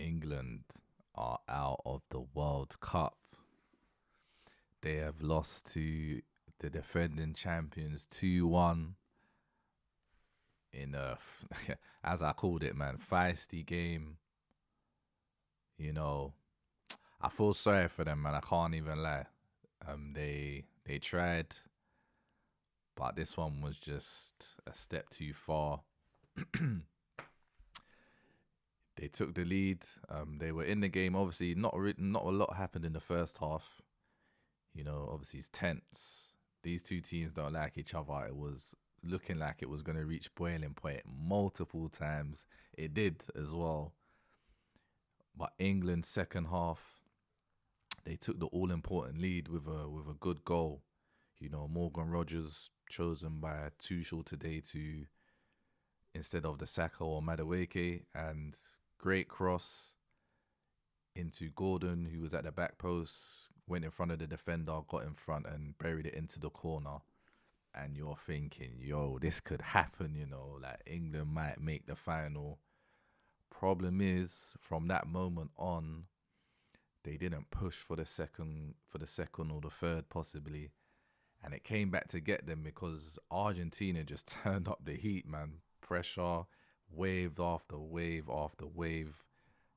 England are out of the World Cup. They have lost to the defending champions 2-1 in as I called it, man, feisty game. You know, I feel sorry for them, man. I can't even lie. They tried, but this one was just a step too far. They took the lead. They were in the game. Obviously, not a lot happened in the first half. Obviously it's tense. These two teams don't like each other. It was looking like it was going to reach boiling point multiple times. It did as well. But England second half, they took the all important lead with a good goal. Morgan Rogers chosen by Tuchel today to instead of the Saka or Madueke, and great cross into Gordon, who was at the back post, went in front of the defender, got in front and buried it into the corner. And you're thinking, yo, this could happen, like England might make the final. Problem is, from that moment on, they didn't push for the second or the third possibly. And it came back to get them because Argentina just turned up the heat, man. Pressure, wave after wave after wave.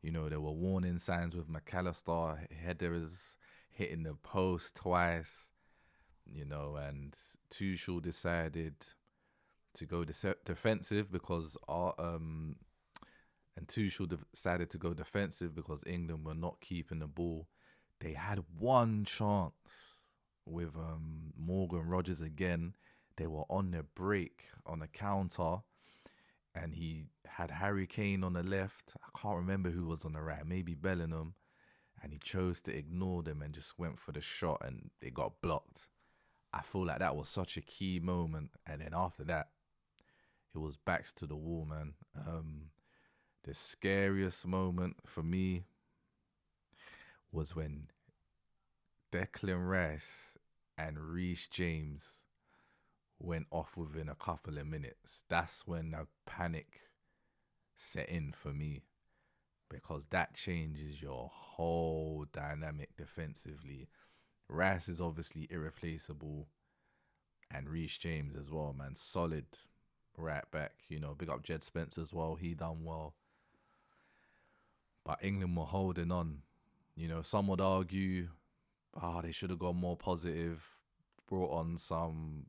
There were warning signs with McAllister. Headers hitting the post twice, and Tuchel decided to go defensive because England were not keeping the ball. They had one chance with Morgan Rogers again. They were on the break on the counter, and he had Harry Kane on the left. I can't remember who was on the right, maybe Bellingham. And he chose to ignore them and just went for the shot, and it got blocked. I feel like that was such a key moment. And then after that, it was backs to the wall, man. The scariest moment for me was when Declan Rice and Reece James went off within a couple of minutes. That's when the panic set in for me, because that changes your whole dynamic defensively. Rice is obviously irreplaceable, and Reece James as well, man. Solid right back. Big up Jed Spence as well. He done well. But England were holding on. Some would argue, they should have gone more positive, brought on some